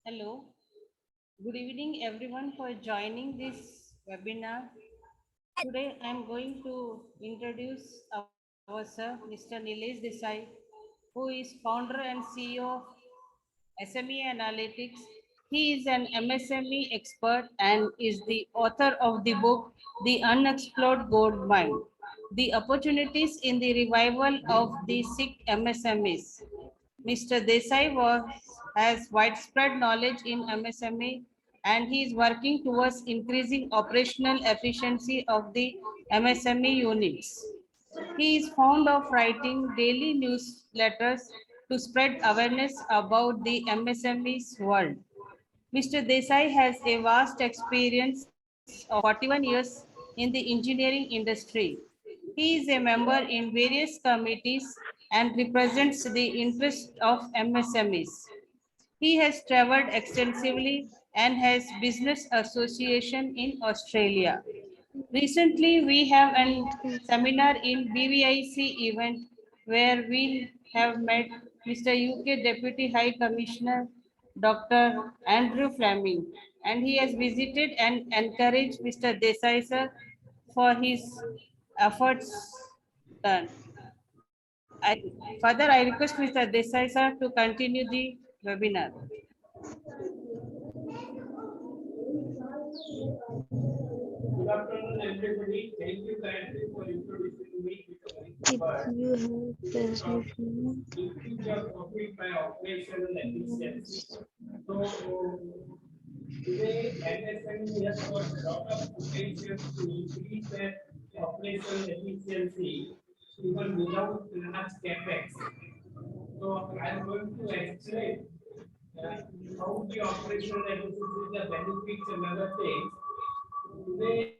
Hello, good evening everyone for joining this webinar. Today I am going to introduce our sir, Mr. Nilesh Desai, who is founder and CEO of SME Analytics. He is an MSME expert and is the author of the book The Unexplored Gold Mine: The Opportunities in the Revival of the Sick MSMEs. Mr. Desai has widespread knowledge in MSME and he is working towards increasing operational efficiency of the MSME units. He is fond of writing daily newsletters to spread awareness about the MSME's world. Mr. Desai has a vast experience of 41 years in the engineering industry. He is a member in various committees and represents the interests of MSMEs. He has traveled extensively and has business association in Australia. Recently, we have a seminar in BVIC event where we have met Mr. UK Deputy High Commissioner Dr. Andrew Fleming, and he has visited and encouraged Mr. Desai sir for his efforts done. Further, I request Mr. Desai sir to continue the webinar. Good afternoon, everybody. Thank you kindly for introducing me with a very word. You have resolution. Increase your profit by operational efficiency. So today, MSME has got a lot of potential to increase their operational efficiency even without large capex. So I am going to explain how the operational efficiency, the benefits and other things. Today,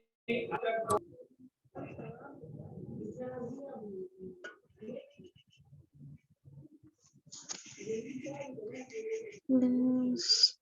Yes.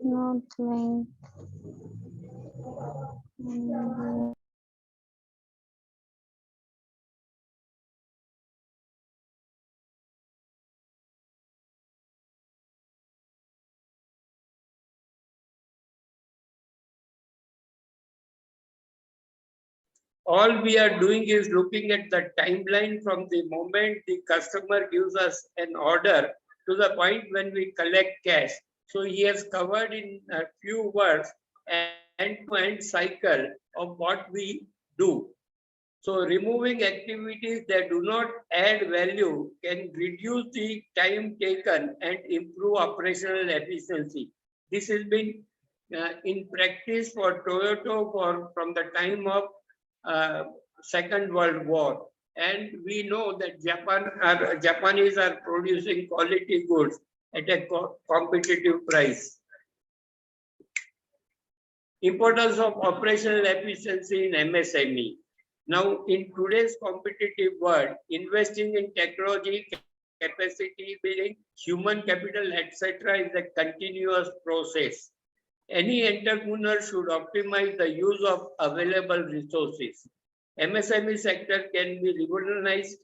Not like all we are doing is looking at the timeline from the moment the customer gives us an order to the point when we collect cash. So he has covered in a few words end-to-end cycle of what we do. So removing activities that do not add value can reduce the time taken and improve operational efficiency. This has been in practice for Toyota from the time of Second World War. And we know that Japanese are producing quality goods at a competitive price. Importance of operational efficiency in MSME. Now, in today's competitive world, investing in technology, capacity building, human capital, etc., is a continuous process. Any entrepreneur should optimize the use of available resources. MSME sector can be revolutionized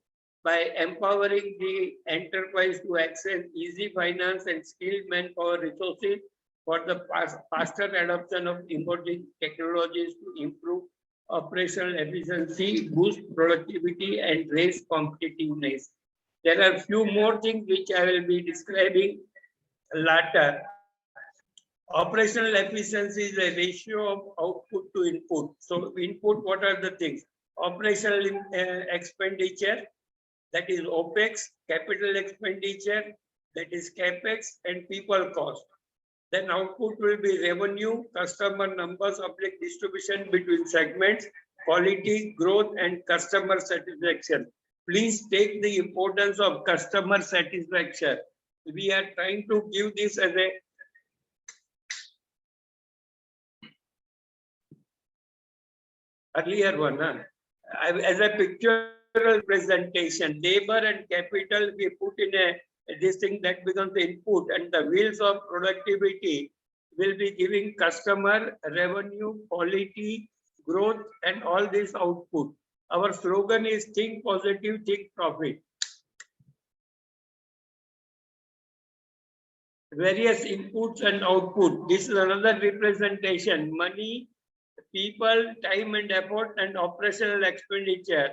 by empowering the enterprise to access easy finance and skilled manpower resources for the faster adoption of emerging technologies to improve operational efficiency, boost productivity, and raise competitiveness. There are few more things which I will be describing later. Operational efficiency is a ratio of output to input. So input, what are the things? Operational expenditure, that is OPEX, capital expenditure, that is CAPEX, and people cost. Then output will be revenue, customer numbers, public distribution between segments, quality, growth, and customer satisfaction. Please take the importance of customer satisfaction. We are trying to give this as a earlier one, as a pictorial presentation. Labor and capital we put in a this thing that becomes the input, and the wheels of productivity will be giving customer revenue, quality, growth, and all this output. Our slogan is think positive, think profit. Various inputs and output. This is another representation. Money, people, time and effort, and operational expenditure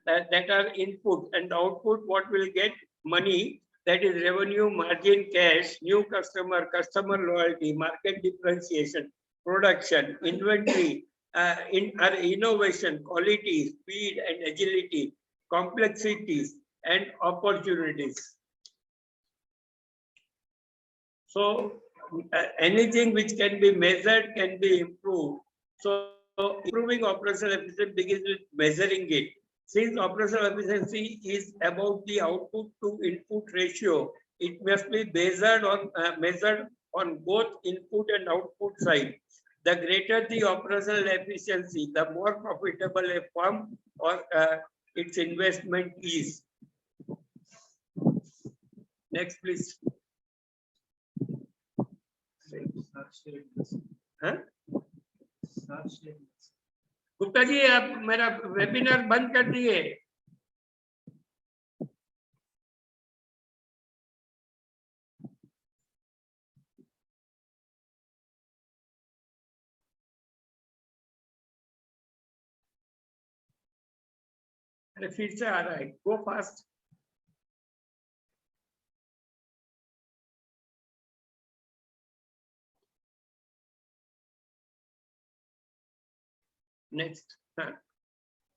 that are input, and output what will get money, that is revenue, margin, cash, new customer, customer loyalty, market differentiation, production, inventory, innovation, quality, speed and agility, complexities and opportunities. So anything which can be measured can be improved. So improving operational efficiency begins with measuring it. Since operational efficiency is about the output to input ratio, it must be measured on both input and output side. The greater the operational efficiency, the more profitable a firm or its investment is. Next, please. हाँ? गुप्ता जी आप मेरा webinar बंद कर दिए। अरे फिर से आ रहा है, गो fast. Next.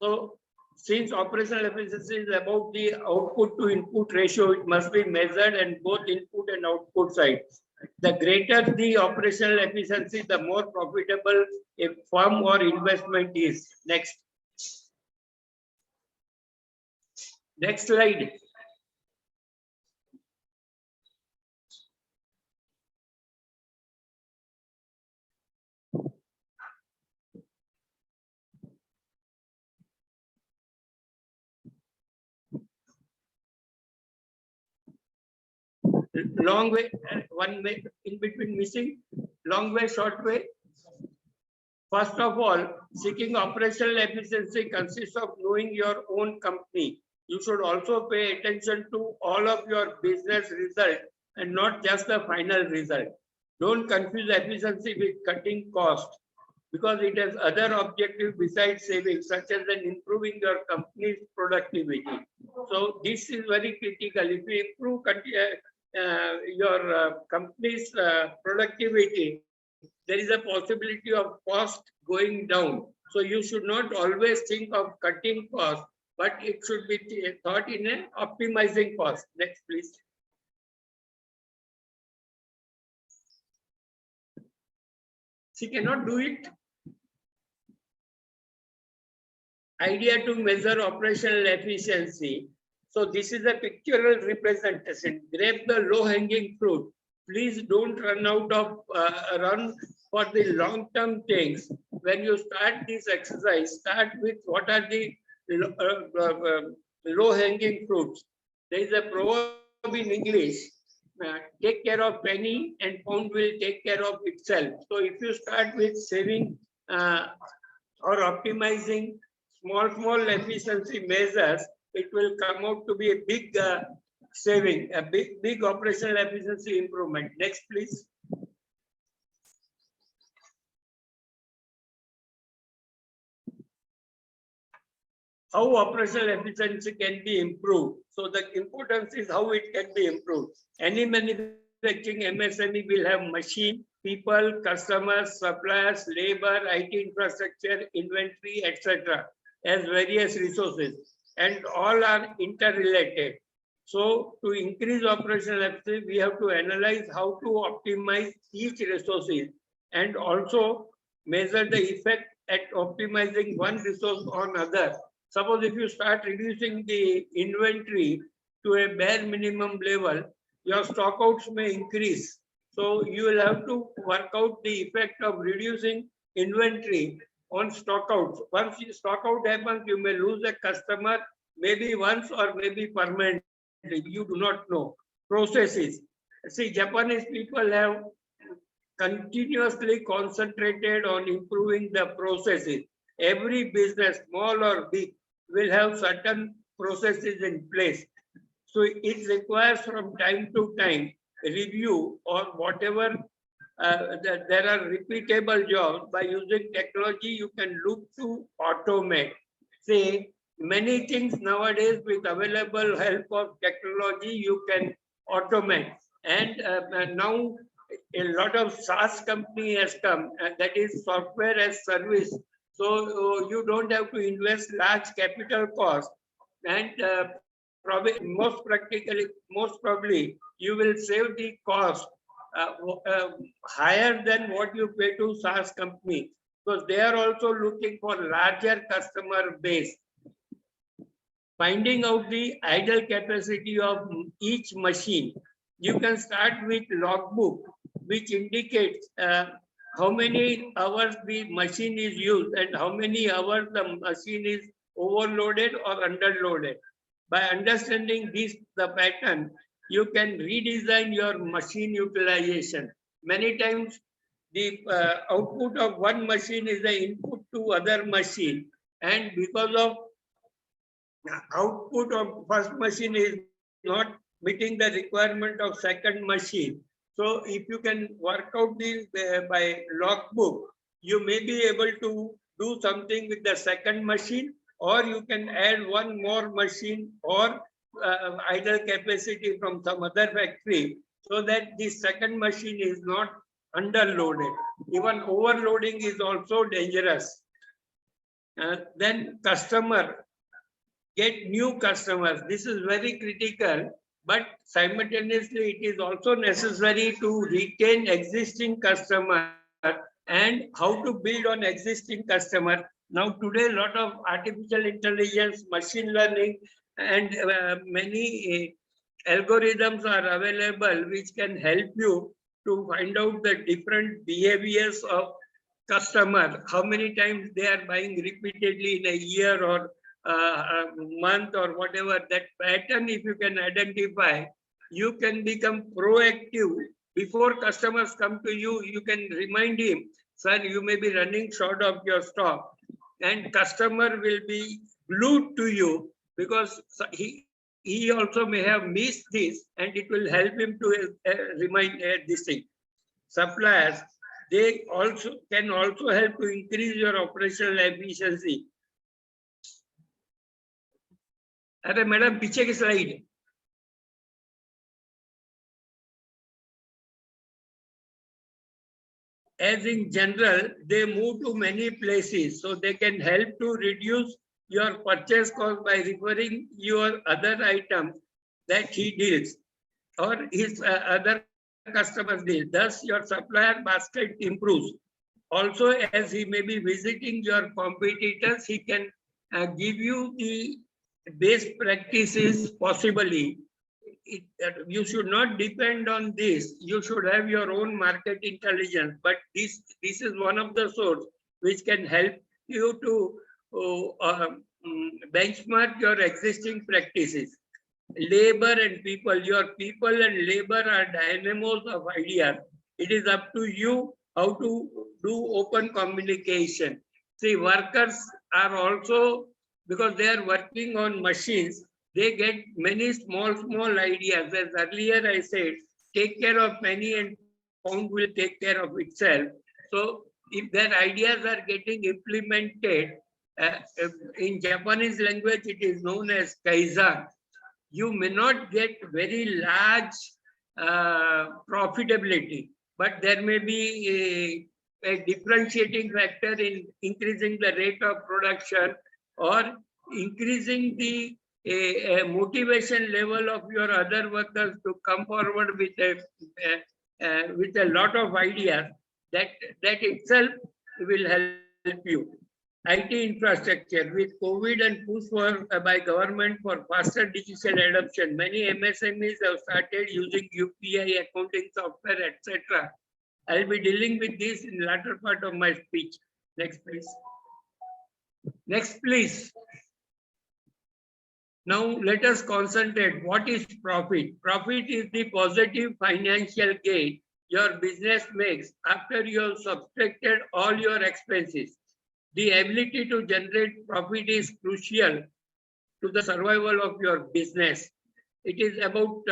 So, since operational efficiency is about the output to input ratio, it must be measured and both input and output side. The greater the operational efficiency, the more profitable a firm or investment is. Next. Next slide. Long way, one way in between missing, long way, short way. First of all, seeking operational efficiency consists of knowing your own company. You should also pay attention to all of your business results and not just the final result. Don't confuse efficiency with cutting cost, because it has other objectives besides savings, such as improving your company's productivity. So this is very critical. If you improve your company's productivity, there is a possibility of cost going down. So you should not always think of cutting cost, but it should be thought in an optimizing cost. Next, please. She cannot do it. Idea to measure operational efficiency. So this is a pictorial representation. Grab the low-hanging fruit. Please don't run out of run for the long-term things. When you start this exercise, start with what are the low-hanging fruits. There is a proverb in English: take care of penny and pound will take care of itself. So if you start with saving or optimizing small efficiency measures, it will come out to be a big saving, a big operational efficiency improvement. Next, please. How operational efficiency can be improved? So the importance is how it can be improved. Any manufacturing MSME will have machine, people, customers, suppliers, labor, IT infrastructure, inventory, etc. as various resources, and all are interrelated. So to increase operational efficiency, we have to analyze how to optimize each resources and also measure the effect at optimizing one resource on other. Suppose if you start reducing the inventory to a bare minimum level, your stockouts may increase. So you will have to work out the effect of reducing inventory on stockouts. Once stockout happens, you may lose a customer, maybe once or maybe permanently. You do not know. Processes. See, Japanese people have continuously concentrated on improving the processes. Every business, small or big, will have certain processes in place. So it requires from time to time review or whatever. There are repeatable jobs. By using technology, you can look to automate. Say, many things nowadays with available help of technology, you can automate. And now a lot of SaaS company has come, and that is software as service. So you don't have to invest large capital cost, and probably most probably you will save the cost higher than what you pay to SaaS company, because they are also looking for larger customer base. Finding out the idle capacity of each machine. You can start with logbook, which indicates how many hours the machine is used and how many hours the machine is overloaded or underloaded. By understanding this, the pattern, you can redesign your machine utilization. Many times, the output of one machine is the input to other machine, and because of output of first machine is not meeting the requirement of second machine. So if you can work out this by logbook, you may be able to do something with the second machine, or you can add one more machine or idle capacity from some other factory, so that the second machine is not underloaded. Even overloading is also dangerous. Then customer, get new customers. This is very critical, but simultaneously it is also necessary to retain existing customer and how to build on existing customer. Now today, a lot of artificial intelligence, machine learning, and many algorithms are available which can help you to find out the different behaviors of customer, how many times they are buying repeatedly in a year or a month or whatever. That pattern, if you can identify, you can become proactive. Before customers come to you, you can remind him, sir, you may be running short of your stock, and customer will be glued to you because he also may have missed this, and it will help him to remind this thing. Suppliers, they also can also help to increase your operational efficiency. अरे madam पीछे की slide. As in general, they move to many places, so they can help to reduce your purchase cost by referring your other items that he deals or his other customers deal. Thus, your supplier basket improves. Also, as he may be visiting your competitors, he can give you the best practices possibly. You should not depend on this. You should have your own market intelligence, but this is one of the source which can help you to benchmark your existing practices. Labor and people, your people and labor are dynamos of ideas. It is up to you how to do open communication. See, workers are also, because they are working on machines, they get many small ideas. As earlier I said, take care of many and pound will take care of itself. So if their ideas are getting implemented, in Japanese language it is known as kaizen. You may not get very large profitability, but there may be a differentiating factor in increasing the rate of production or increasing the a motivation level of your other workers to come forward with a lot of ideas, that itself will help you. IT infrastructure with COVID and push by government for faster digital adoption. Many MSMEs have started using UPI, accounting software, etc. I'll be dealing with this in the latter part of my speech. Next, please. Next, please. Now let us concentrate. What is profit? Profit is the positive financial gain your business makes after you have subtracted all your expenses. The ability to generate profit is crucial to the survival of your business. It is about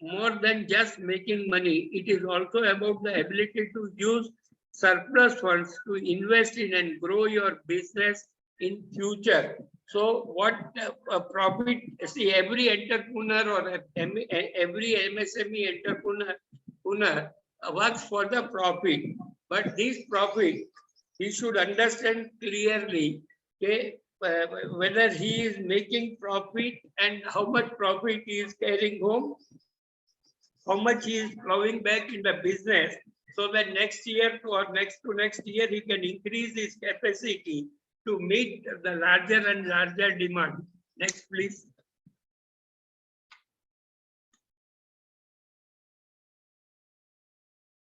more than just making money. It is also about the ability to use surplus funds to invest in and grow your business in future. So what profit, see, every entrepreneur or every MSME entrepreneur works for the profit, but this profit, he should understand clearly, okay, whether he is making profit and how much profit he is carrying home, how much he is plowing back in the business, so that next year or next to next year he can increase his capacity to meet the larger and larger demand. Next, please.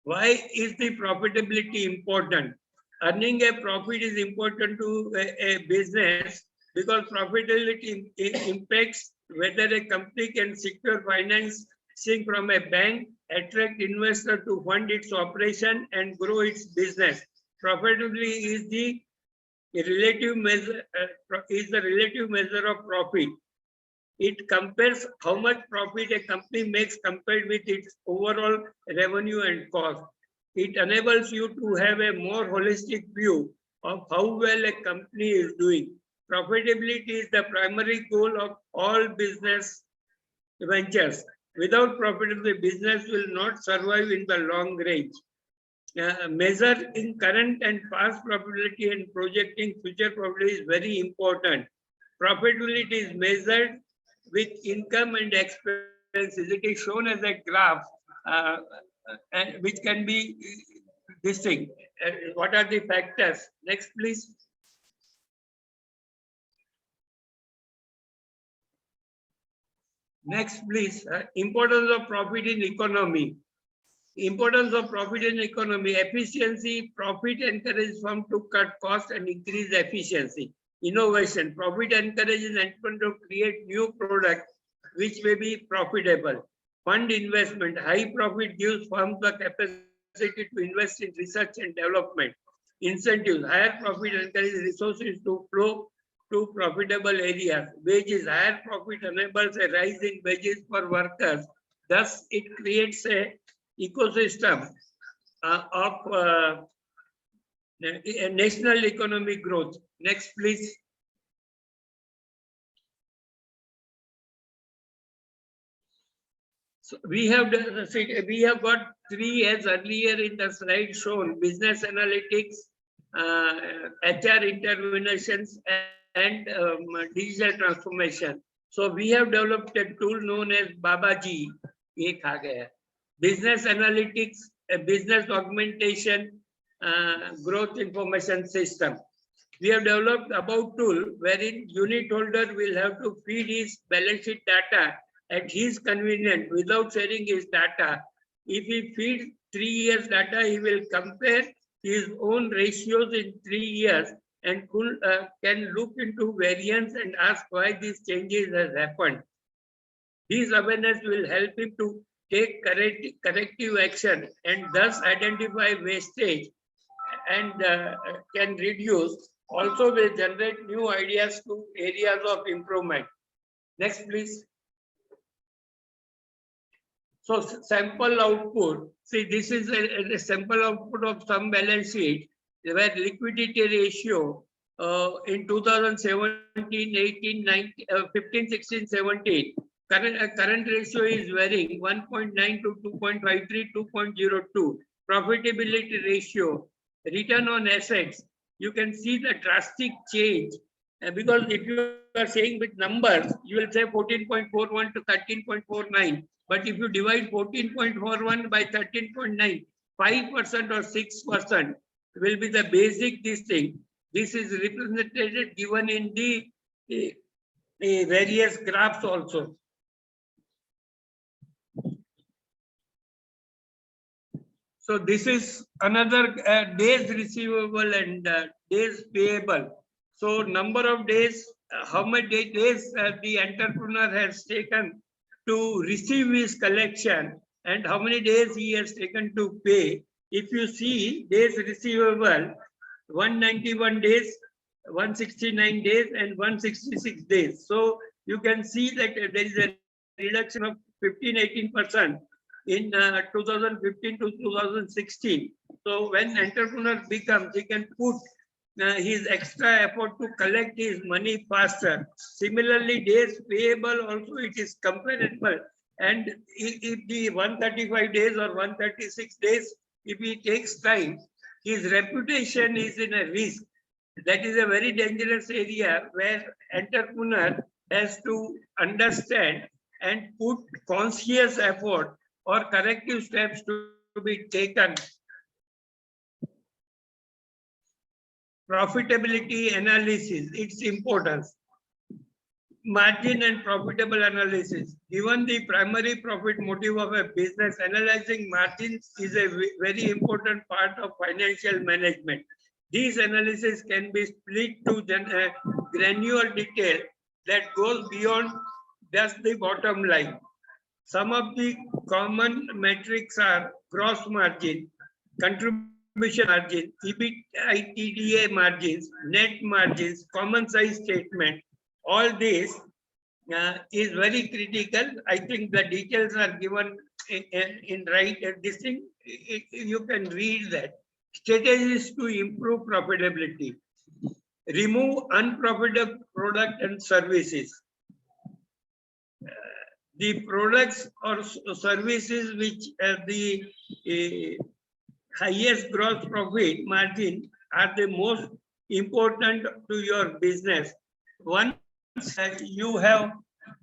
Why is the profitability important? Earning a profit is important to a business because profitability impacts whether a company can secure financing from a bank, attract investors to fund its operation, and grow its business. Profitability is the relative measure of profit. It compares how much profit a company makes compared with its overall revenue and cost. It enables you to have a more holistic view of how well a company is doing. Profitability is the primary goal of all business ventures. Without profitability, business will not survive in the long range. Measuring current and past profitability and projecting future profitability is very important. Profitability is measured with income and expenses. It is shown as a graph, and which can be this thing. What are the factors? Next, please. Next, please. Importance of profit in economy. Importance of profit in economy. Efficiency. Profit encourages firm to cut costs and increase efficiency. Innovation. Profit encourages entrepreneurs to create new products which may be profitable. Fund investment. High profit gives firms the capacity to invest in research and development. Incentives. Higher profit encourages resources to flow to profitable areas. Wages. Higher profit enables a rise in wages for workers. Thus, it creates a ecosystem of national economic growth. Next, please. So we have got three, as earlier in the slide shown: business analytics, HR interventions, and digital transformation. So we have developed a tool known as Babaji. Business analytics, a business augmentation, growth information system. We have developed about tool wherein unit holder will have to feed his balance sheet data at his convenience without sharing his data. If he feeds 3 years data, he will compare his own ratios in 3 years and can look into variance and ask why these changes has happened. This awareness will help him to take corrective action and thus identify wastage and can reduce. Also will generate new ideas to areas of improvement. Next, please. So sample output. See, this is a sample output of some balance sheet where liquidity ratio in 2017, 18, 19, 15, 16, 17. Current ratio is varying 1.9 to 2.53, 2.02. Profitability ratio, return on assets. You can see the drastic change Because if you are saying with numbers, you will say 14.41 to 13.49. But if you divide 14.41 by 13.9, 5% or 6% will be the basic this thing. This is represented given in the various graphs also. So this is another days receivable and days payable. So number of days, how many days the entrepreneur has taken to receive his collection and how many days he has taken to pay. If you see days receivable, 191 days, 169 days and 166 days. So you can see that there is a reduction of 15-18% in 2015 to 2016. So when entrepreneur becomes, he can put his extra effort to collect his money faster. Similarly, days payable also it is comparable. And if the 135 days or 136 days, if he takes time, his reputation is in a risk. That is a very dangerous area where entrepreneur has to understand and put conscious effort or corrective steps to be taken. Profitability analysis, its importance. Margin and profitable analysis. Given the primary profit motive of a business, analyzing margins is a very important part of financial management. These analysis can be split to granular detail that goes beyond just the bottom line. Some of the common metrics are gross margin, contribution margin, EBITDA margins, net margins, common size statement. All this is very critical. I think the details are given in right this thing. You can read that. Strategies to improve profitability. Remove unprofitable product and services. The products or services which have the highest gross profit margin are the most important to your business. Once you have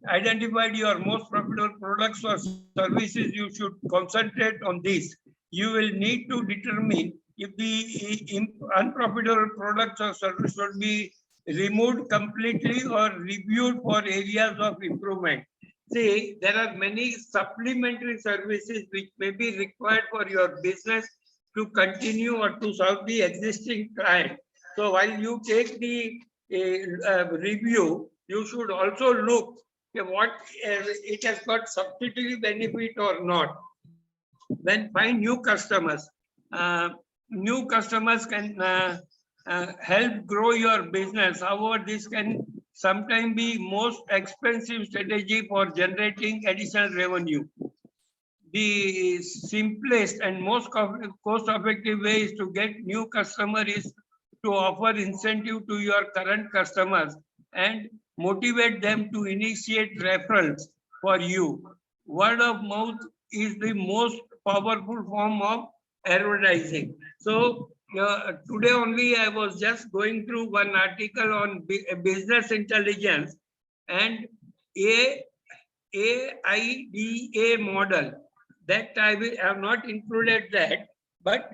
identified your most profitable products or services, you should concentrate on this. You will need to determine if the unprofitable products or services should be removed completely or reviewed for areas of improvement. See, there are many supplementary services which may be required for your business to continue or to serve the existing client. So while you take the review, you should also look at what it has got subsidiary benefit or not. Then find new customers. New customers can help grow your business. However, this can sometimes be most expensive strategy for generating additional revenue. The simplest and most cost-effective way is to get new customer is to offer incentive to your current customers and motivate them to initiate referrals for you. Word of mouth is the most powerful form of advertising. So today only I was just going through one article on business intelligence and AIDA model. That I have not included that, but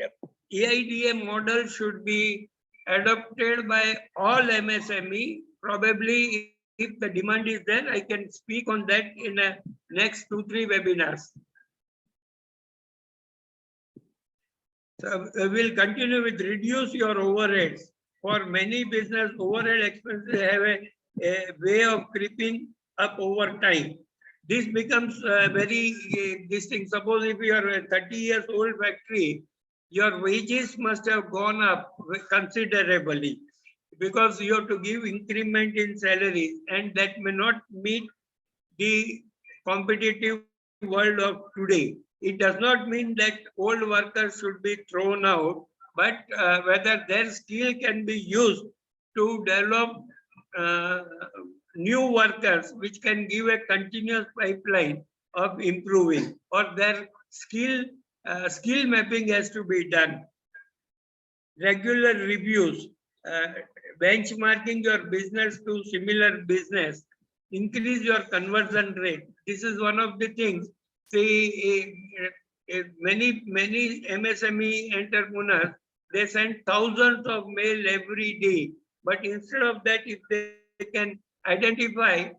AIDA model should be adopted by all MSME. Probably if the demand is there, I can speak on that in a next 2-3 webinars. So we'll continue with reduce your overheads. For many business, overhead expenses have a way of creeping up over time. This becomes very distinct. Suppose if you are a 30 years old factory, your wages must have gone up considerably because you have to give increment in salaries and that may not meet the competitive world of today. It does not mean that old workers should be thrown out, but whether their skill can be used to develop new workers which can give a continuous pipeline of improving, or their skill mapping has to be done. Regular reviews. benchmarking your business to similar business, increase your conversion rate. This is one of the things. See, many MSME entrepreneurs, they send thousands of mail every day. But instead of that, if they can identify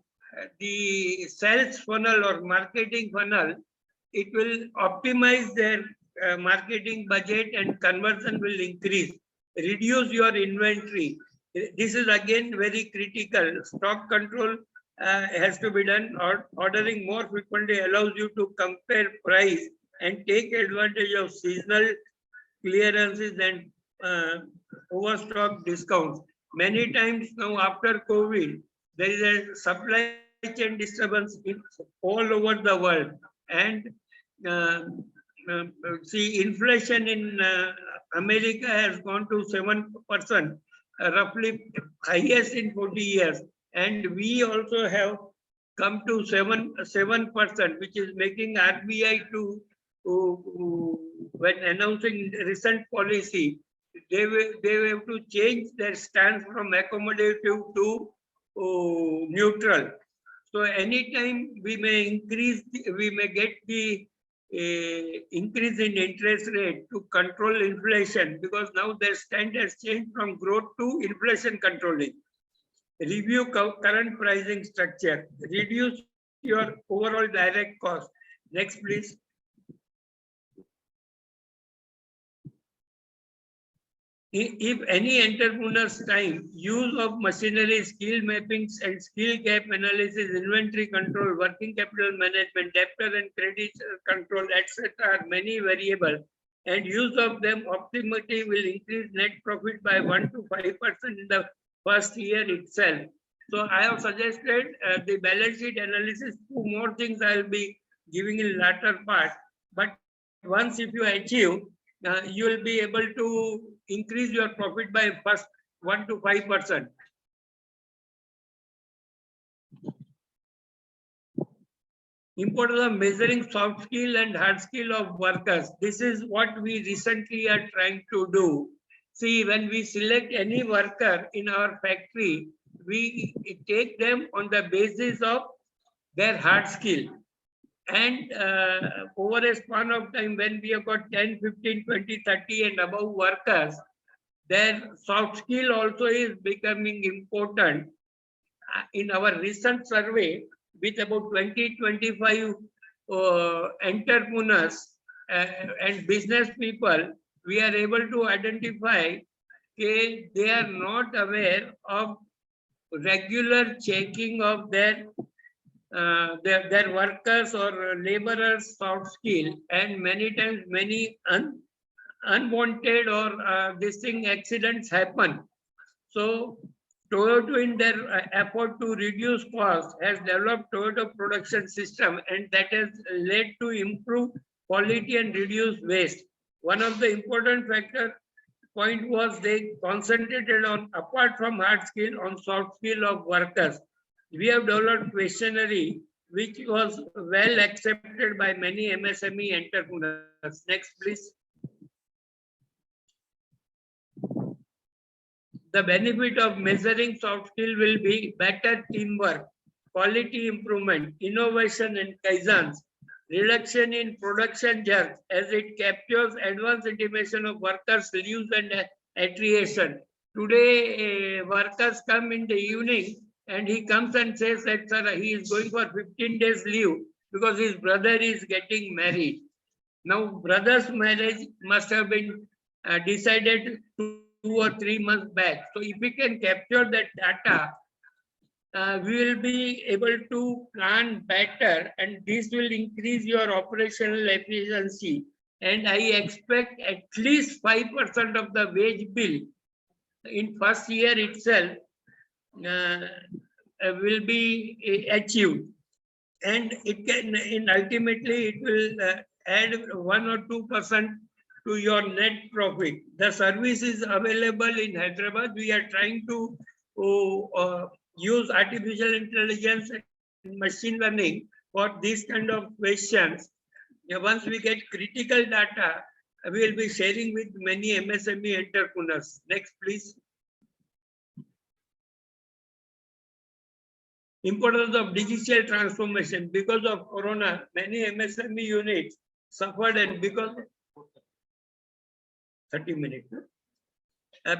the sales funnel or marketing funnel, it will optimize their marketing budget and conversion will increase. Reduce your inventory. This is again very critical. Stock control has to be done. Or ordering more frequently allows you to compare price and take advantage of seasonal clearances and overstock discounts. Many times now after COVID, there is a supply chain disturbance in all over the world, and uh, uh, see, inflation in America has gone to 7%, roughly highest in 40 years, and we also have come to 7%, which is making RBI to when announcing recent policy, they have to change their stance from accommodative to neutral. So anytime we may increase, we may get the increase in interest rate to control inflation, because now their stand has changed from growth to inflation controlling. Review current pricing structure, reduce your overall direct cost. Next, please. If any entrepreneur's time, use of machinery, skill mappings and skill gap analysis, inventory control, working capital management, debtor and credit control, etc. are many variables, and use of them optimally will increase net profit by 1 to 5% in the first year itself. So I have suggested the balance sheet analysis. Two more things I will be giving in latter part. But once if you achieve, you will be able to increase your profit by first 1 to 5%. Importance of measuring soft skill and hard skill of workers. This is what we recently are trying to do. See, when we select any worker in our factory, we take them on the basis of their hard skill. And over a span of time, when we have got 10, 15, 20, 30 and above workers, their soft skill also is becoming important. In our recent survey, with about 20, 25 entrepreneurs and business people, we are able to identify that they are not aware of regular checking of their workers or laborers soft skill, and many times many unwanted or this thing accidents happen. So Toyota, in their effort to reduce cost, has developed Toyota production system, and that has led to improve quality and reduce waste. One of the important point was they concentrated on, apart from hard skill, on soft skill of workers. We have developed questionnaire which was well accepted by many MSME entrepreneurs. Next, please. The benefit of measuring soft skill will be better teamwork, quality improvement, innovation and kaizans, reduction in production jerks as it captures advanced intimation of workers' leaves and attrition. Today, workers come in the evening and he comes and says that, sir, he is going for 15 days leave because his brother is getting married. Now, brother's marriage must have been decided 2 or 3 months back. So if we can capture that data, we will be able to plan better, and this will increase your operational efficiency. And I expect at least 5% of the wage bill in first year itself will be achieved, and it can, in ultimately it will add 1 or 2% to your net profit. The service is available in Hyderabad. We are trying to use artificial intelligence and machine learning for these kind of questions. Once we get critical data, we will be sharing with many MSME entrepreneurs. Next, please. Importance of digital transformation. Because of Corona, many MSME units suffered, and because 30 minutes.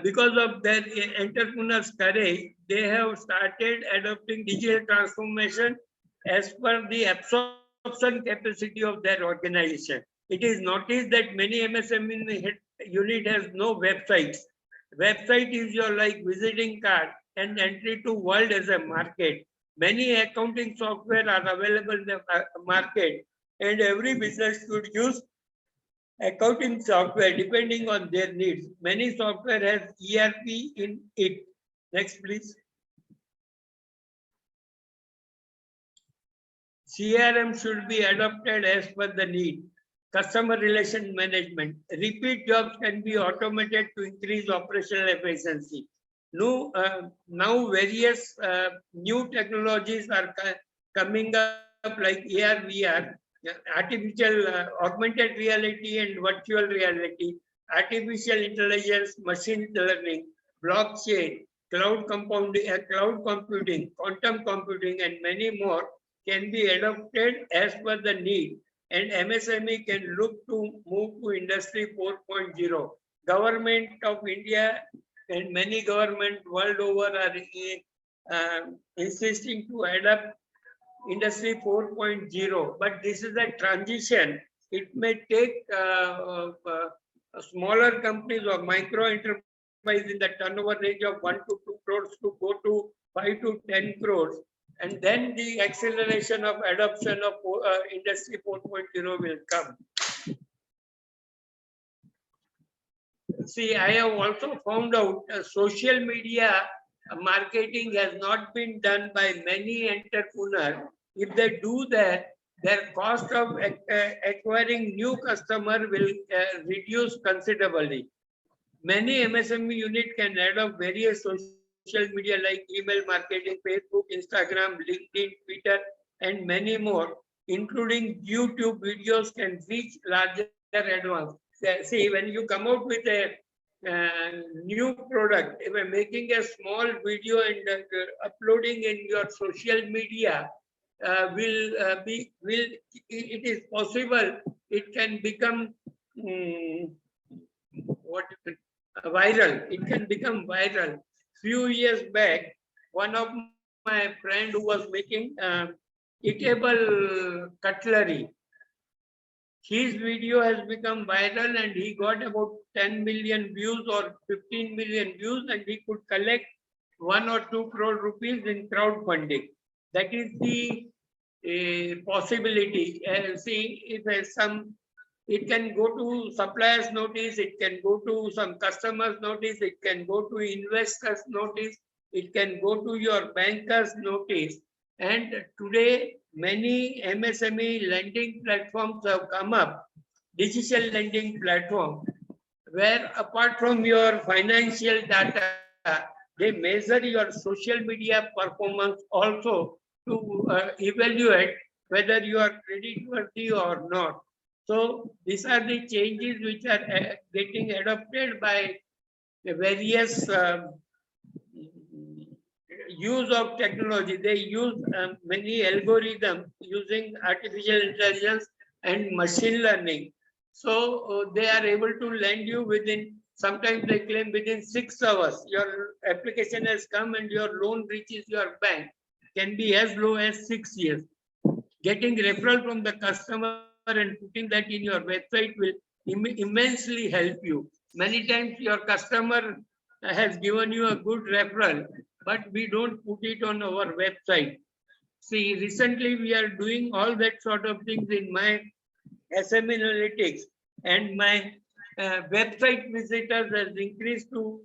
Because of their entrepreneurs' courage, they have started adopting digital transformation as per the absorption capacity of their organization. It is noticed that many MSME unit has no websites. Website is your like visiting card and entry to world as a market. Many accounting software are available in the market, and every business should use accounting software depending on their needs. Many software has ERP in it. Next, please. CRM should be adopted as per the need. Customer relation management. Repeat jobs can be automated to increase operational efficiency. Now various new technologies are coming up like AR, VR, artificial augmented reality and virtual reality, artificial intelligence, machine learning, blockchain, cloud computing, quantum computing, and many more can be adopted as per the need, and MSME can look to move to Industry 4.0. Government of India and many government world over are insisting to adopt Industry 4.0, but this is a transition. It may take smaller companies or micro enterprise in the turnover range of 1 to 2 crores to go to 5 to 10 crores. And then the acceleration of adoption of Industry 4.0 will come. See, I have also found out social media marketing has not been done by many entrepreneurs. If they do that, their cost of acquiring new customer will reduce considerably. Many MSME unit can adopt various social media like email marketing, Facebook, Instagram, LinkedIn, Twitter, and many more, including YouTube videos can reach larger advance. See, when you come out with a new product, if you're making a small video and uploading in your social media, it is possible it can become viral. It can become viral. Few years back, one of my friend who was making eatable cutlery, his video has become viral and he got about 10 million views or 15 million views, and he could collect 1 or 2 crore rupees in crowdfunding. That is the possibility. See, if it can go to suppliers notice, it can go to some customers notice, it can go to investors notice, it can go to your bankers notice. And today, many MSME lending platforms have come up, digital lending platform, where apart from your financial data, they measure your social media performance also to evaluate whether you are creditworthy or not. So these are the changes which are getting adopted by the various use of technology. They use many algorithms using artificial intelligence and machine learning. So they are able to lend you within, sometimes they claim within 6 hours. Your application has come and your loan reaches your bank. Can be as low as 6 years. Getting referral from the customer and putting that in your website will immensely help you. Many times your customer has given you a good referral, but we don't put it on our website. See, recently we are doing all that sort of things in my SM analytics, and my website visitors has increased to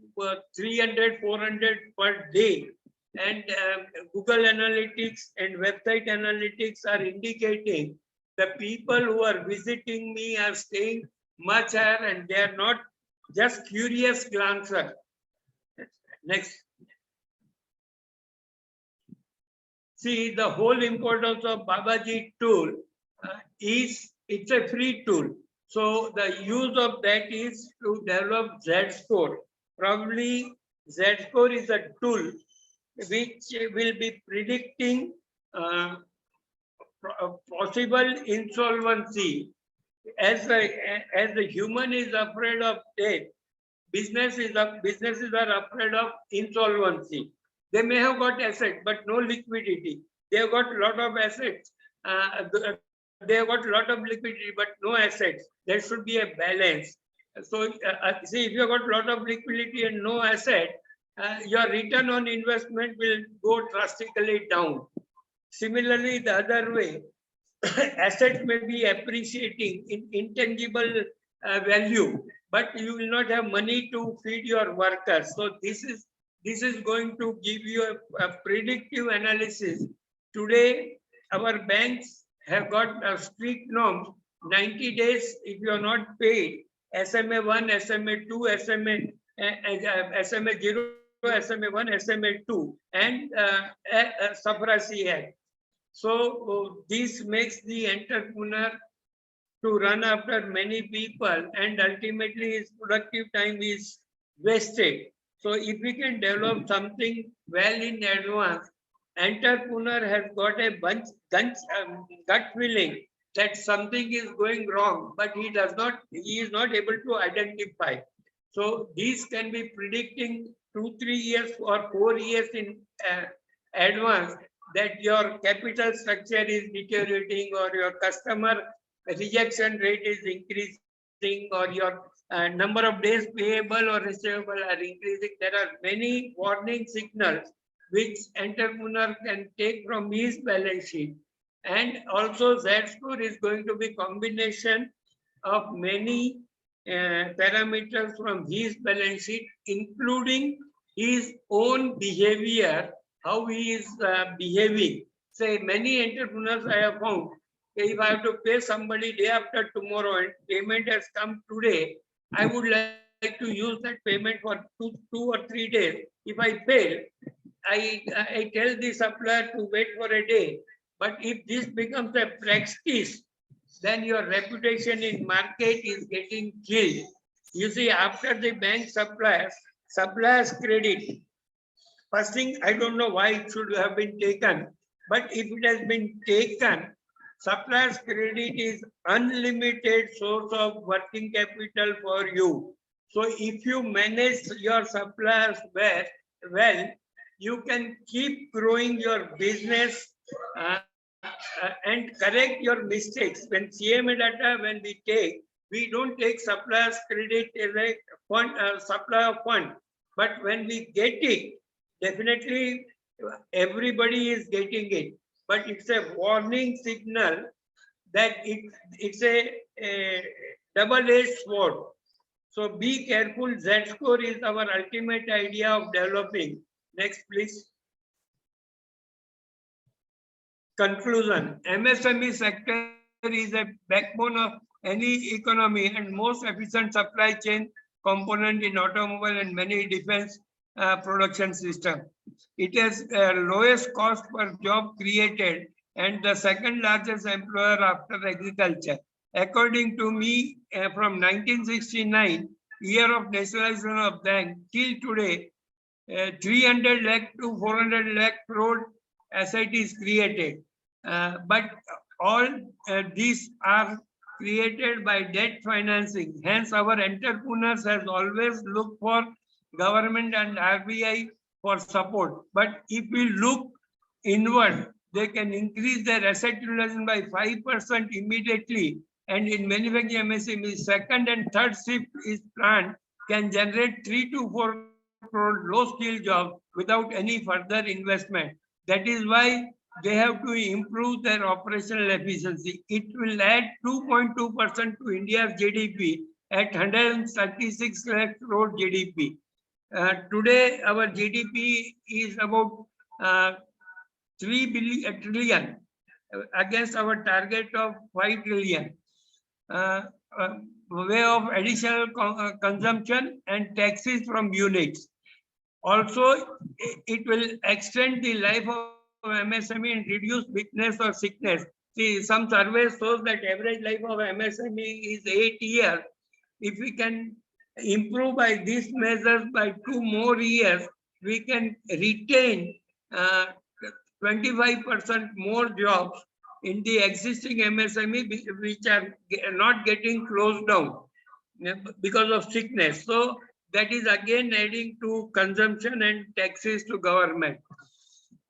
300, 400 per day. And Google Analytics and website analytics are indicating the people who are visiting me are staying much higher, and they are not just curious glancer. Next. See, the whole importance of Babaji tool is it's a free tool. So the use of that is to develop Z-score. Probably Z-score is a tool which will be predicting possible insolvency. As the human is afraid of death, businesses are afraid of insolvency. They may have got assets, but no liquidity. They have got a lot of assets. They have got a lot of liquidity, but no assets. There should be a balance. So, see, if you have got a lot of liquidity and no asset, your return on investment will go drastically down. Similarly, the other way, assets may be appreciating in intangible value, but you will not have money to feed your workers. So this is going to give you a predictive analysis. Today, our banks have got a strict norms. 90 days, if you are not paid, SMA 1, SMA 2, SMA 0, SMA 1, SMA 2, and Sabrasi Act. So this makes the entrepreneur to run after many people, and ultimately his productive time is wasted. So if we can develop something well in advance, entrepreneur has got a gut feeling that something is going wrong, but he is not able to identify. So these can be predicting 2-3 years or 4 years in advance, that your capital structure is deteriorating, or your customer rejection rate is increasing, or your number of days payable or receivable are increasing. There are many warning signals which entrepreneur can take from his balance sheet. And also Z-score is going to be combination of many parameters from his balance sheet, including his own behavior, how he is behaving. Say, many entrepreneurs I have found, if I have to pay somebody day after tomorrow and payment has come today, I would like to use that payment for two or 3 days. If I fail, I tell the supplier to wait for a day. But if this becomes a practice, then your reputation in market is getting killed. You see, after the bank suppliers credit. First thing, I don't know why it should have been taken, but if it has been taken, suppliers credit is unlimited source of working capital for you. So if you manage your suppliers well, you can keep growing your business and correct your mistakes. When CMA data, when we don't take suppliers credit as a fund, supply of fund, but when we get it, definitely everybody is getting it, but it's a warning signal that it's a double-edged sword. So be careful. Z-score is our ultimate idea of developing. Next, please. Conclusion. MSME sector is a backbone of any economy and most efficient supply chain component in automobile and many defense production system. It has lowest cost per job created and the second largest employer after agriculture. According to me, from 1969, year of nationalization of bank till today, 300 lakh to 400 lakh crore asset is created. But all these are created by debt financing. Hence, our entrepreneurs has always looked for government and RBI for support. But if we look inward, they can increase their asset utilization by 5% immediately. And in manufacturing MSME, second and third shift is planned can generate 3 to 4 crore low-skill jobs without any further investment. That is why they have to improve their operational efficiency. It will add 2.2% to India's GDP at 136 lakh crore GDP. Today, our GDP is about 3 trillion against our target of 5 trillion. Way of additional consumption and taxes from units. Also, it will extend the life of MSME and reduce weakness or sickness. See, some surveys shows that average life of MSME is 8 years. If we can improve by these measures by 2 more years, we can retain uh, 25% more jobs in the existing MSME which are not getting closed down because of sickness. So that is again adding to consumption and taxes to government.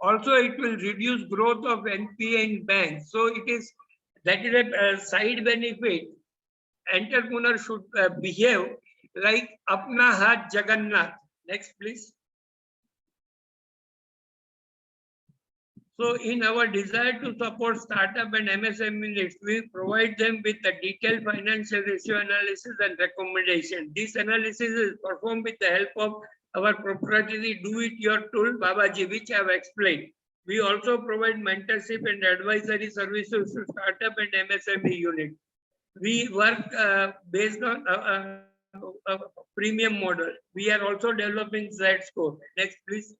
Also, it will reduce growth of NPA in banks. So that is a side benefit. Entrepreneur should behave like Apna Hath Jagannath. Next, please. So in our desire to support startup and MSME units, we provide them with a detailed financial ratio analysis and recommendation. This analysis is performed with the help of our proprietary do-it-your tool, Babaji, which I have explained. We also provide mentorship and advisory services to startup and MSME unit. We work based on a premium model. We are also developing Z score. Next, please.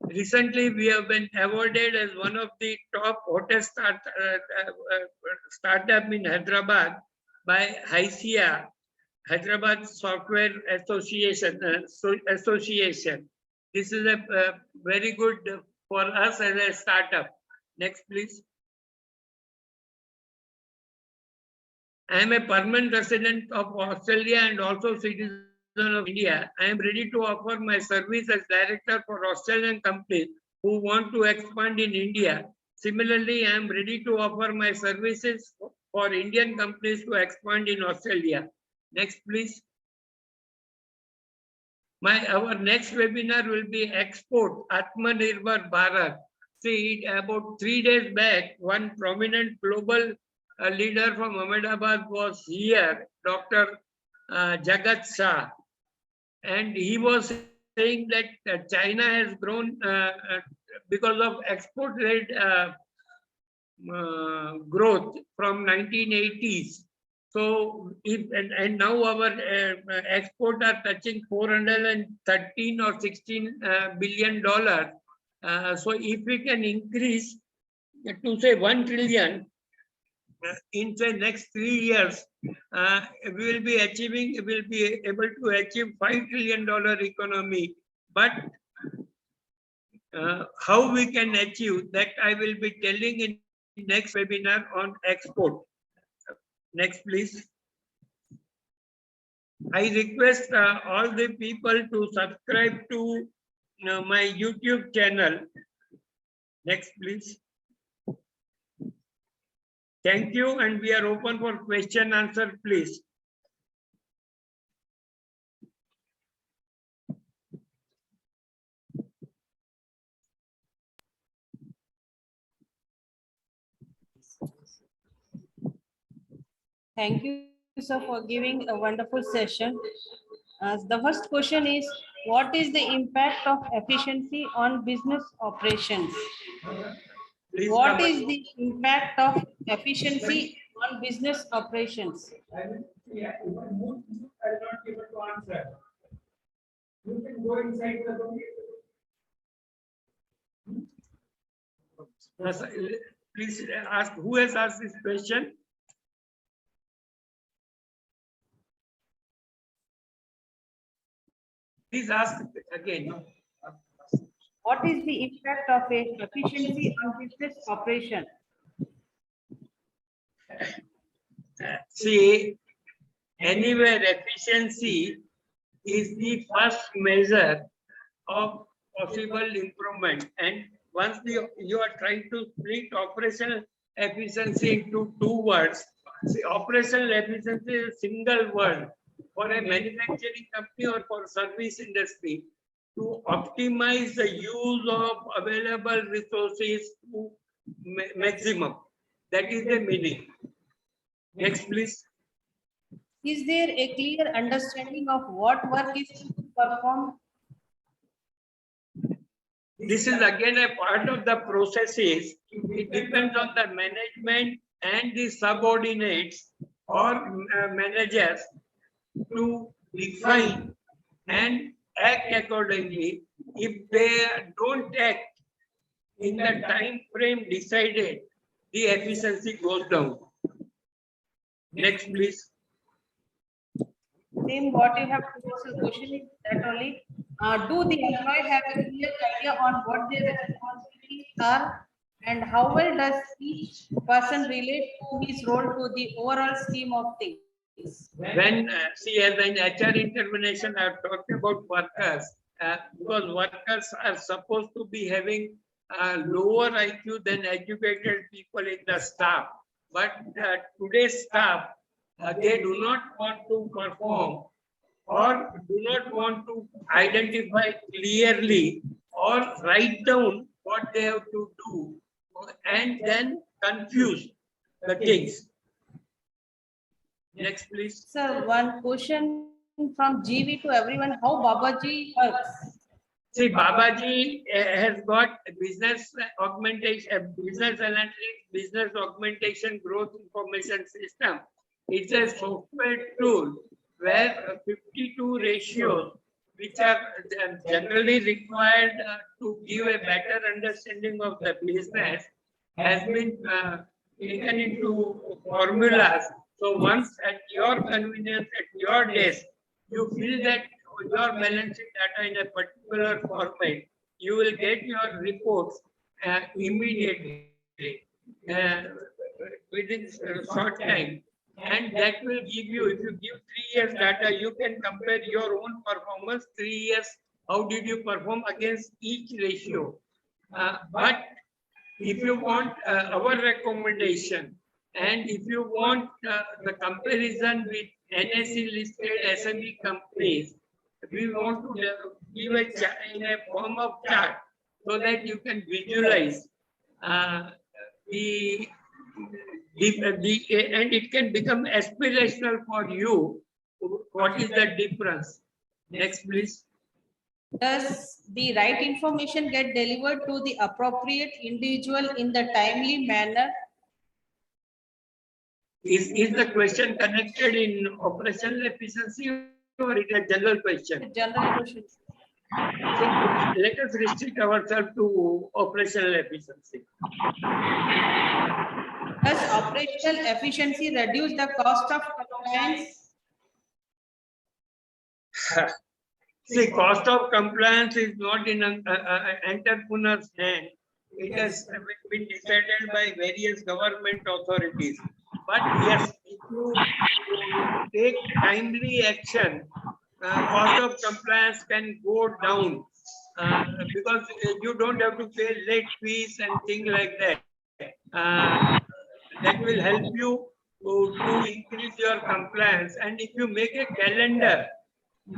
Recently, we have been awarded as one of the top hottest startup in Hyderabad by HISIA, Hyderabad Software Association. This is a very good for us as a startup. Next, please. I am a permanent resident of Australia and also citizen of India. I am ready to offer my service as director for Australian companies who want to expand in India. Similarly, I am ready to offer my services for Indian companies to expand in Australia. Next, please. Our next webinar will be Export Atmanirbhar Bharat. See, about 3 days back, one prominent global leader from Ahmedabad was here, Dr. Jagat Shah, and he was saying that China has grown because of export rate growth from 1980s. So, and now our export are touching 413 or 16 billion dollars. So, if we can increase to say 1 trillion in the next 3 years, we will be able to achieve $5 trillion economy. But how we can achieve that, I will be telling in next webinar on export. Next, please. I request all the people to subscribe to my YouTube channel. Next, please. Thank you, and we are open for question answer, please. Thank you, sir, for giving a wonderful session. The first question is, what is the impact of efficiency on business operations? Please What is the impact of efficiency on business operations? I'm not able to answer. You can go inside the room. Please ask who has asked this question. Please ask again. What is the impact of efficiency on business operation? See, anywhere efficiency is the first measure of possible improvement. And once you are trying to split operational efficiency into 2 words, see, operational efficiency is a single word for a manufacturing company or for service industry to optimize the use of available resources to maximum. That is the meaning. Next, please. Is there a clear understanding of what work is to be performed? This is again a part of the processes. It depends on the management and the subordinates or managers to define and act accordingly. If they don't act in the time frame decided, the efficiency goes down. Next, please. Same what you have to answer question is that only. Do the employee have a clear idea on what their responsibilities are and how well does each person relate to his role to the overall scheme of things? When see, as an HR intervention, I have talked about workers because workers are supposed to be having lower IQ than educated people in the staff. But today's staff, they do not want to perform or do not want to identify clearly or write down what they have to do and then confuse the things. Next, please. Sir, one question from GV to everyone, how Babaji works? See, Babaji has got business augmentation, business analytics, business augmentation growth information system. It's a software tool where 52 ratios, which are generally required to give a better understanding of the business, has been taken into formulas. So once at your convenience, at your desk, you fill that your balance sheet data in a particular format, you will get your reports immediately uh, within short time. And that will give you, if you give 3 years data, you can compare your own performance, 3 years, how did you perform against each ratio. But if you want our recommendation, and if you want the comparison with NSE listed SME companies, we want to give a chart in a form of chart so that you can visualize the and it can become aspirational for you. What is the difference? Next, please. Does the right information get delivered to the appropriate individual in the timely manner? Is the question connected in operational efficiency or it is a general question? General question. So let us restrict ourselves to operational efficiency. Does operational efficiency reduce the cost of compliance? See, cost of compliance is not in an entrepreneur's hand. It has been decided by various government authorities. But yes, if you take timely action, cost of compliance can go down because you don't have to pay late fees and things like that. That will help you to increase your compliance. And if you make a calendar,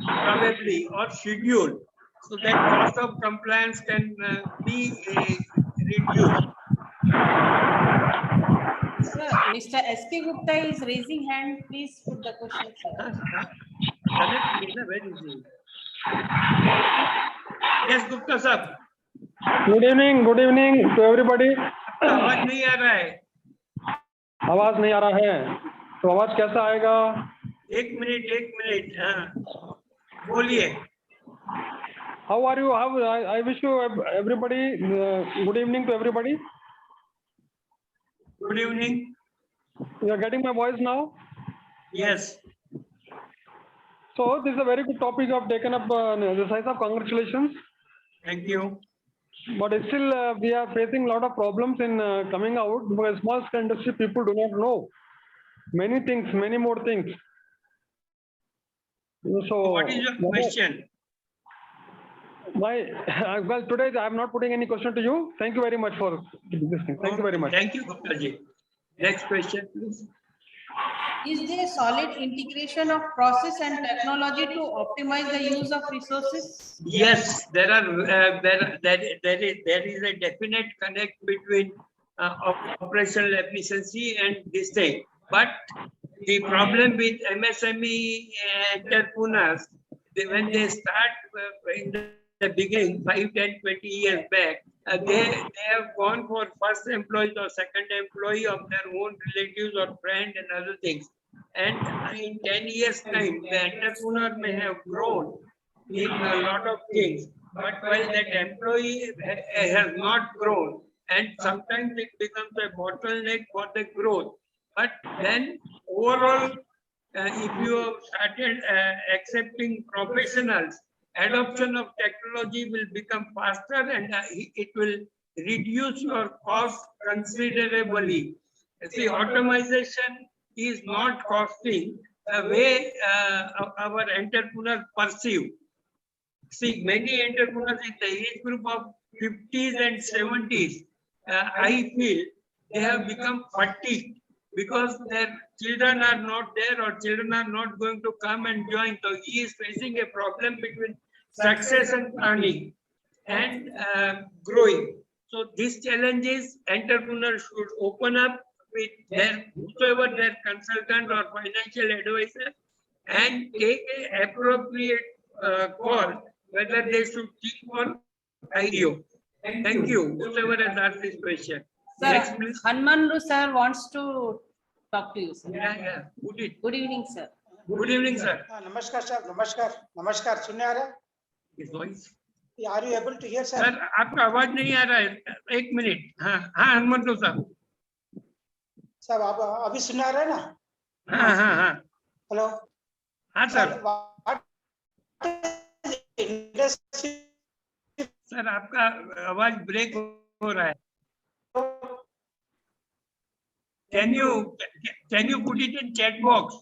probably, or schedule, so that cost of compliance can be reduced. Sir, Mr. S.K. Gupta is raising hand. Please put the question, sir. Yes, Gupta sir. Good evening to everybody. आवाज नहीं आ रहा है। आवाज नहीं आ रहा है तो आवाज कैसा आएगा? एक मिनट हाँ बोलिए। How are you? I wish you everybody good evening to everybody. Good evening. You are getting my voice now? Yes. So this is a very good topic you have taken up. The size of congratulations. Thank you. But still we are facing a lot of problems in coming out because small scale industry people do not know many things, many more things. So what is your question? Well, today I am not putting any question to you. Thank you very much for this thing. Thank you very much. Thank you, Gupta ji. Next question, please. Is there solid integration of process and technology to optimize the use of resources? Yes, there are there is a definite connect between operational efficiency and this thing. But the problem with MSME entrepreneurs, when they start in the beginning, 5, 10, 20 years back, they have gone for first employee or second employee of their own relatives or friend and other things. And in 10 years time, the entrepreneur may have grown in a lot of things, but while that employee has not grown, and sometimes it becomes a bottleneck for the growth. But then overall, if you have started accepting professionals adoption of technology will become faster and it will reduce your cost considerably. See, automation is not costing the way our entrepreneurs perceive. See, many entrepreneurs in the age group of 50s and 70s, I feel they have become fatigued because their children are not there or children are not going to come and join. So he is facing a problem between succession planning and growing. So these challenges entrepreneurs should open up with their whosoever their consultant or financial advisor and take an appropriate call whether they should think for IPO. Thank you. Whoever has asked this question. Sir, Next, please. Hanmandu sir wants to talk to you, sir. Yeah. Put it. Good evening, sir. Good evening, sir. नमस्कार sir नमस्कार सुनने आ रहा है His voice. Are you able to hear sir sir आपका आवाज नहीं आ रहा है. एक मिनट. हाँ हनुमंतु साहब. सर आप अभी सुनने आ रहा है ना हाँ. हेलो हाँ सर. इंडस्ट्री सर आपका आवाज ब्रेक हो रहा है. Can you put it in chat box?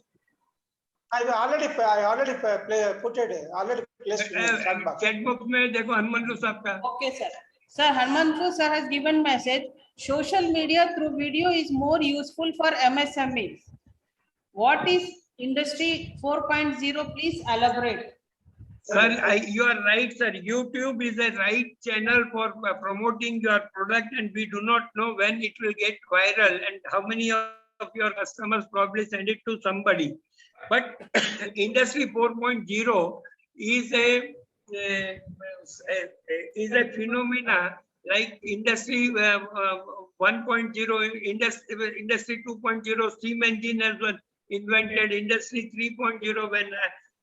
I already put it already placed in the chat box. Chat box में देखो हनुमंतु साहब का. Okay, sir. Sir, Hanmantu sir has given message. Social media through video is more useful for MSMEs. What is Industry 4.0? Please elaborate. Sir, you are right, sir. YouTube is a right channel for promoting your product, and we do not know when it will get viral and how many of your customers probably send it to somebody. But Industry 4.0 is a phenomena like Industry 1.0, Industry 2.0, steam engine has been invented, Industry 3.0 when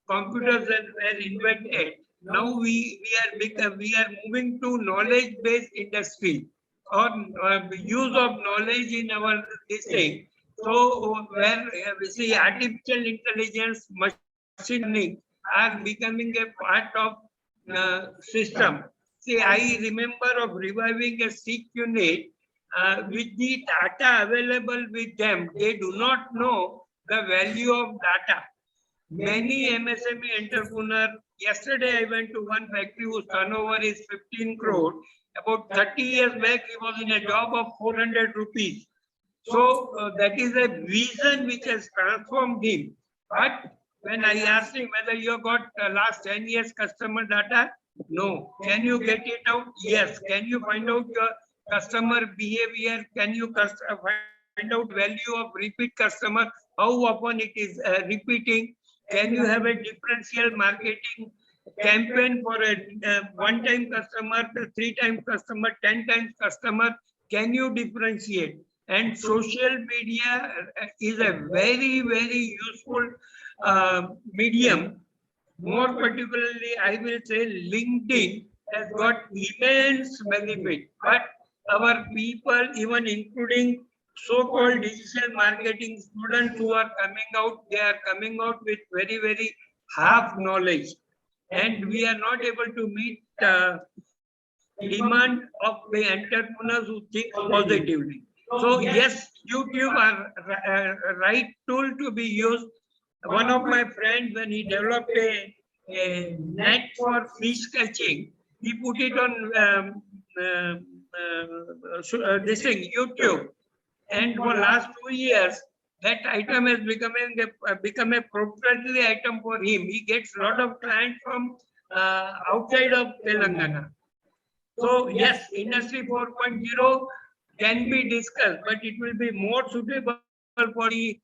computers were invented. Now we are moving to knowledge-based industry or use of knowledge in our this thing. So where we see artificial intelligence, machine learning are becoming a part of system. See, I remember of reviving a sick unit with the data available with them. They do not know the value of data. Many MSME entrepreneurs, yesterday I went to one factory whose turnover is 15 crore. About 30 years back, he was in a job of 400 rupees. So that is a vision which has transformed him. But when I asked him whether you got last 10 years customer data, no. Can you get it out? Yes. Can you find out your customer behavior? Can you find out value of repeat customer? How often it is repeating? Can you have a differential marketing campaign for a one-time customer, 3-time customer, 10 times customer? Can you differentiate? And social media is a very, very useful medium. More particularly, I will say LinkedIn has got immense benefit. But our people, even including so-called digital marketing students who are coming out, they are coming out with very, very half knowledge. And we are not able to meet demand of the entrepreneurs who think positively. So yes, YouTube are right tool to be used. One of my friends, when he developed a net for fish catching, he put it on this thing, YouTube. And for last 2 years, that item has become a proprietary item for him. He gets a lot of clients from outside of Telangana. So yes, Industry 4.0 can be discussed, but it will be more suitable for the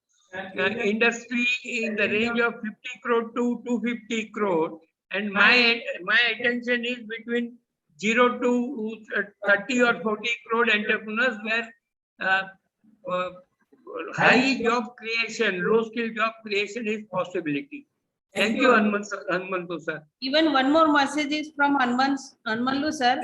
industry in the range of 50 crore to 250 crore. And my attention is between 0 to 30 or 40 crore entrepreneurs where high job creation, low skill job creation is possibility. Thank you, Hanmantu sir. Even one more message is from Hanmantu sir.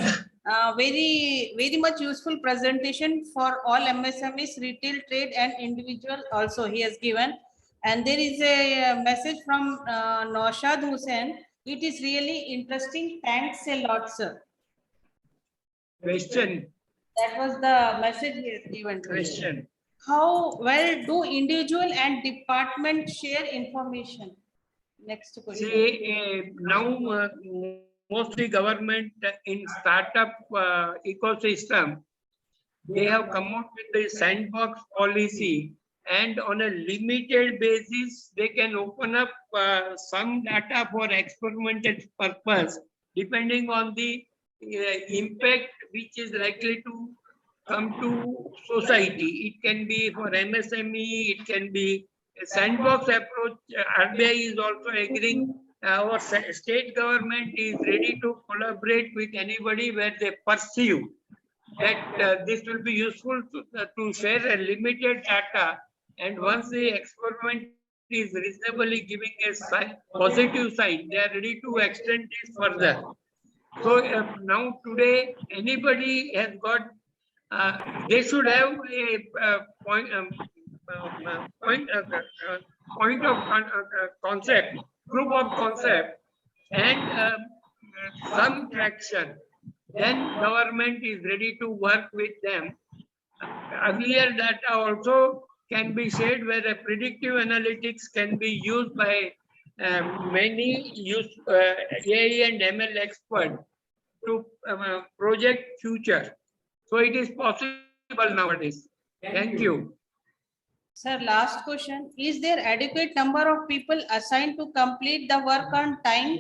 Very much useful presentation for all MSMEs, retail, trade and individual also he has given. And there is a message from Naushad Hussain. It is really interesting. Thanks a lot, sir. Question, That was the message he has given to me. question. How well do individual and department share information? Next question. See, now mostly government in startup ecosystem, they have come out with the sandbox policy, and on a limited basis, they can open up some data for experimental purpose, depending on the impact which is likely to come to society. It can be for MSME, it can be a sandbox approach. RBI is also agreeing. Our state government is ready to collaborate with anybody where they perceive that this will be useful to share a limited data, and once the experiment is reasonably giving a positive sign, they are ready to extend this further. So now today anybody has got, they should have a point of concept, proof of concept, and some traction. Then government is ready to work with them. Earlier data also can be shared where a predictive analytics can be used by many AI and ML experts to project future. So it is possible nowadays. Thank you. Sir, last question. Is there adequate number of people assigned to complete the work on time?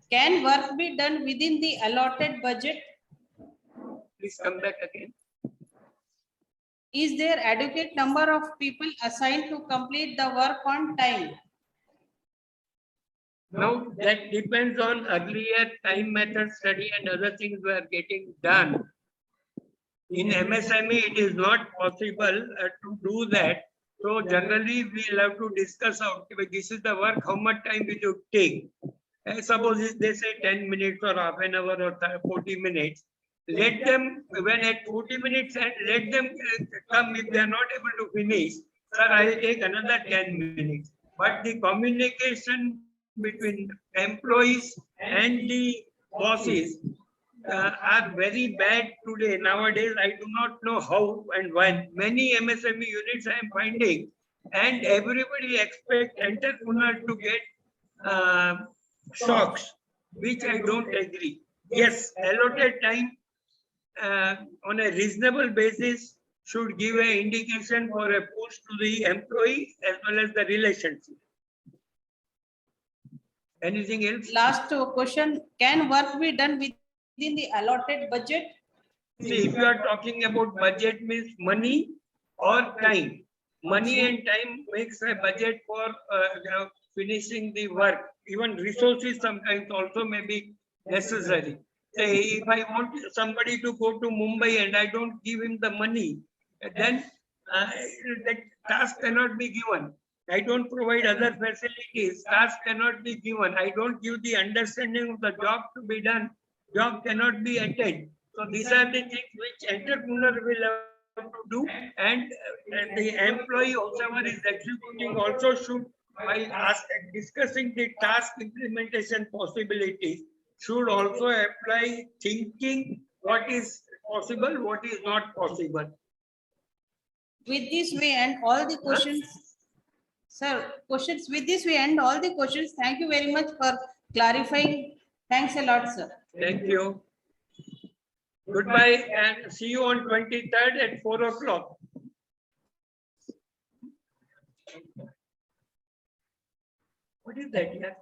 Can work be done within the allotted budget? Please come back again. Is there adequate number of people assigned to complete the work on time? Now that depends on earlier time method study and other things were getting done. In MSME, it is not possible to do that. So generally, we'll have to discuss out, this is the work, how much time will you take? Suppose they say 10 minutes or half an hour or 40 minutes. Let them, when at 40 minutes, and let them come. If they are not able to finish, sir, I will take another 10 minutes. But the communication between employees and the bosses are very bad today. Nowadays, I do not know how and when. Many MSME units I am finding, and everybody expect entrepreneur to get shocks, which I don't agree. Yes, allotted time on a reasonable basis should give an indication for a push to the employee as well as the relationship. Anything else? Last question. Can work be done within the allotted budget? See, if you are talking about budget, means money or time. Money and time makes a budget for finishing the work. Even resources sometimes also may be necessary. Say, if I want somebody to go to Mumbai and I don't give him the money, then that task cannot be given. I don't provide other facilities, task cannot be given. I don't give the understanding of the job to be done, job cannot be attained. So these are the things which entrepreneur will have to do, and the employee, whoever is executing, also should, while discussing the task implementation possibilities, should also apply thinking what is possible, what is not possible. With this we end all the questions. Sir, questions with this we end all the questions. Thank you very much for clarifying. Thanks a lot, sir. Thank you. Goodbye and see you on 23rd at 4 o'clock. What is that? Yeah?